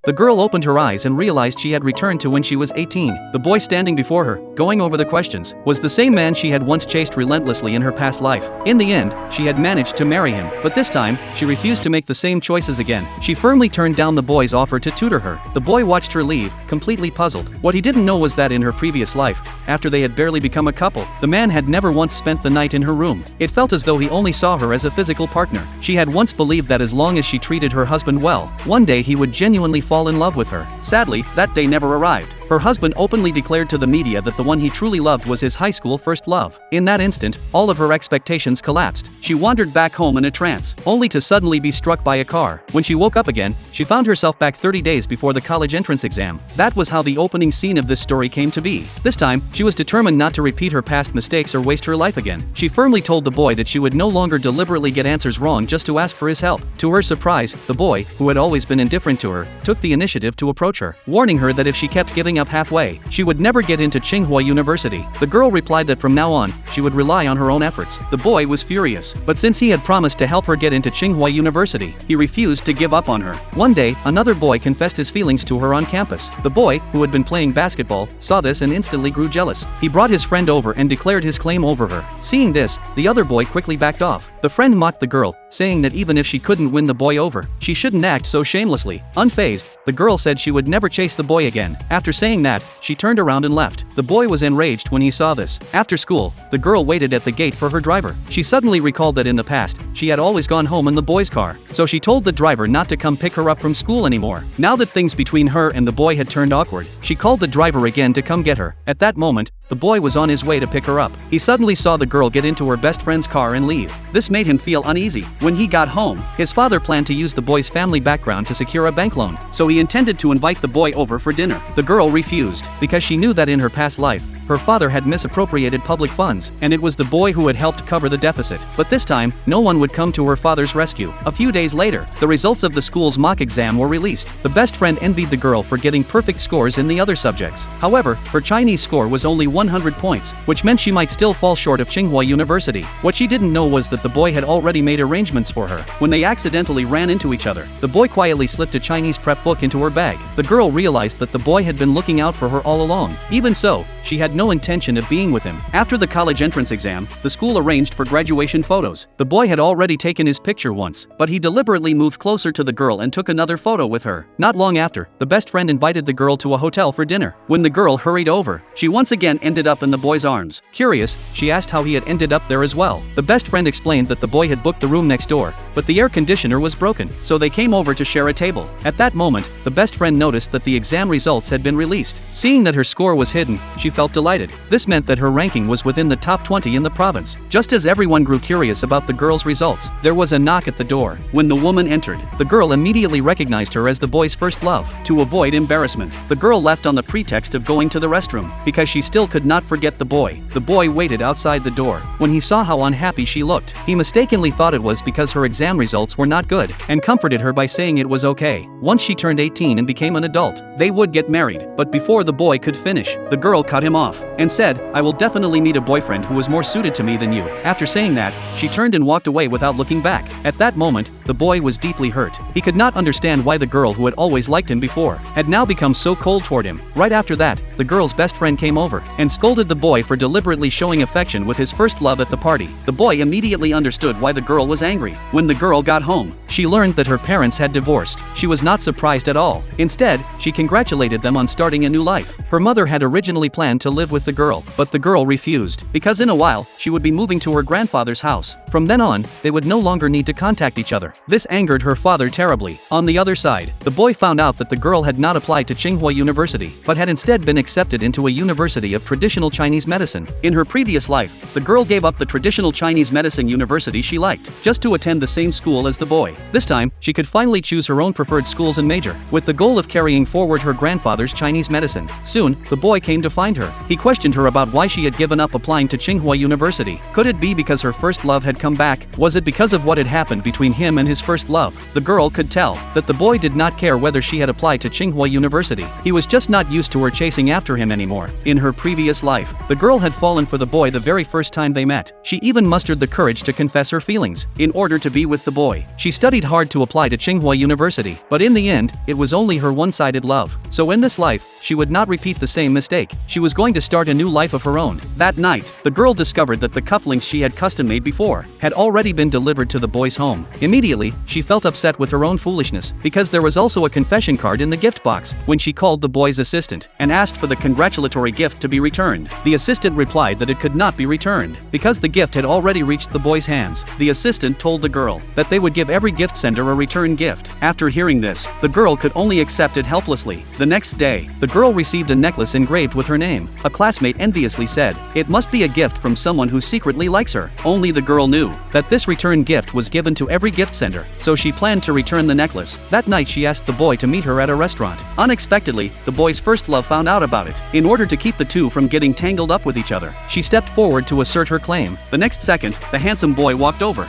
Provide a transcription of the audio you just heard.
The girl opened her eyes and realized she had returned to when she was 18. The boy standing before her, going over the questions, was the same man she had once chased relentlessly in her past life. In the end, she had managed to marry him, but this time, she refused to make the same choices again. She firmly turned down the boy's offer to tutor her. The boy watched her leave, completely puzzled. What he didn't know was that in her previous life, after they had barely become a couple, the man had never once spent the night in her room. It felt as though he only saw her as a physical partner. She had once believed that as long as she treated her husband well, one day he would genuinely fall in love with her. Sadly, that day never arrived. Her husband openly declared to the media that the one he truly loved was his high school first love. In that instant, all of her expectations collapsed. She wandered back home in a trance, only to suddenly be struck by a car. When she woke up again, she found herself back 30 days before the college entrance exam. That was how the opening scene of this story came to be. This time, she was determined not to repeat her past mistakes or waste her life again. She firmly told the boy that she would no longer deliberately get answers wrong just to ask for his help. To her surprise, the boy, who had always been indifferent to her, took the initiative to approach her, warning her that if she kept giving up halfway, she would never get into Tsinghua University. The girl replied that from now on, she would rely on her own efforts. The boy was furious, but since he had promised to help her get into Tsinghua University, he refused to give up on her. One day, another boy confessed his feelings to her on campus. The boy, who had been playing basketball, saw this and instantly grew jealous. He brought his friend over and declared his claim over her. Seeing this, the other boy quickly backed off. The friend mocked the girl, saying that even if she couldn't win the boy over, she shouldn't act so shamelessly. Unfazed, the girl said she would never chase the boy again. After saying that, she turned around and left. The boy was enraged when he saw this. After school, the girl waited at the gate for her driver. She suddenly recalled that in the past, she had always gone home in the boy's car, so she told the driver not to come pick her up from school anymore. Now that things between her and the boy had turned awkward, she called the driver again to come get her. At that moment, the boy was on his way to pick her up. He suddenly saw the girl get into her best friend's car and leave. This made him feel uneasy. When he got home, his father planned to use the boy's family background to secure a bank loan, so he intended to invite the boy over for dinner. The girl refused, because she knew that in her past life, her father had misappropriated public funds, and it was the boy who had helped cover the deficit. But this time, no one would come to her father's rescue. A few days later, the results of the school's mock exam were released. The best friend envied the girl for getting perfect scores in the other subjects. However, her Chinese score was only 100 points, which meant she might still fall short of Tsinghua University. What she didn't know was that the boy had already made arrangements for her. When they accidentally ran into each other, the boy quietly slipped a Chinese prep book into her bag. The girl realized that the boy had been looking out for her all along. Even so, she had no intention of being with him. After the college entrance exam, the school arranged for graduation photos. The boy had already taken his picture once, but he deliberately moved closer to the girl and took another photo with her. Not long after, the best friend invited the girl to a hotel for dinner. When the girl hurried over, she once again ended up in the boy's arms. Curious, she asked how he had ended up there as well. The best friend explained that the boy had booked the room next door, but the air conditioner was broken, so they came over to share a table. At that moment, the best friend noticed that the exam results had been released. Seeing that her score was hidden, she felt delighted. This meant that her ranking was within the top 20 in the province. Just as everyone grew curious about the girl's results, there was a knock at the door. When the woman entered, the girl immediately recognized her as the boy's first love. To avoid embarrassment, the girl left on the pretext of going to the restroom, because she still could not forget the boy. The boy waited outside the door. When he saw how unhappy she looked, he mistakenly thought it was because her exam results were not good, and comforted her by saying it was okay. Once she turned 18 and became an adult, they would get married. But before the boy could finish, the girl cut him off and said, "I will definitely meet a boyfriend who is more suited to me than you." After saying that, she turned and walked away without looking back. At that moment, the boy was deeply hurt. He could not understand why the girl who had always liked him before had now become so cold toward him. Right after that, the girl's best friend came over and scolded the boy for deliberately showing affection with his first love at the party. The boy immediately understood why the girl was angry. When the girl got home, she learned that her parents had divorced. She was not surprised at all. Instead, she congratulated them on starting a new life. Her mother had originally planned to live with the girl, but the girl refused, because in a while, she would be moving to her grandfather's house. From then on, they would no longer need to contact each other. This angered her father terribly. On the other side, the boy found out that the girl had not applied to Tsinghua University, but had instead been accepted into a university of traditional Chinese medicine. In her previous life, the girl gave up the traditional Chinese medicine university she liked, just to attend the same school as the boy. This time, she could finally choose her own preferred schools and major, with the goal of carrying forward her grandfather's Chinese medicine. Soon, the boy came to find her. He questioned her about why she had given up applying to Tsinghua University. Could it be because her first love had come back? Was it because of what had happened between him and his first love? The girl could tell that the boy did not care whether she had applied to Tsinghua University. He was just not used to her chasing after him anymore. In her previous life, the girl had fallen for the boy the very first time they met. She even mustered the courage to confess her feelings. In order to be with the boy, she studied hard to apply to Tsinghua University, but in the end, it was only her one-sided love. So in this life, she would not repeat the same mistake. She was going to start a new life of her own. That night, the girl discovered that the cufflinks she had custom-made before had already been delivered to the boy's home. Immediately, she felt upset with her own foolishness, because there was also a confession card in the gift box. When she called the boy's assistant and asked for the congratulatory gift to be returned, the assistant replied that it could not be returned, because the gift had already reached the boy's hands. The assistant told the girl that they would give every gift sender a return gift. After hearing this, the girl could only accept it helplessly. The next day, the girl received a necklace engraved with her name. A classmate enviously said, "It must be a gift from someone who secretly likes her." Only the girl knew that this return gift was given to every gift sender, so she planned to return the necklace. That night she asked the boy to meet her at a restaurant. Unexpectedly, the boy's first love found out about it. In order to keep the two from getting tangled up with each other, she stepped forward to assert her claim. The next second, the handsome boy walked over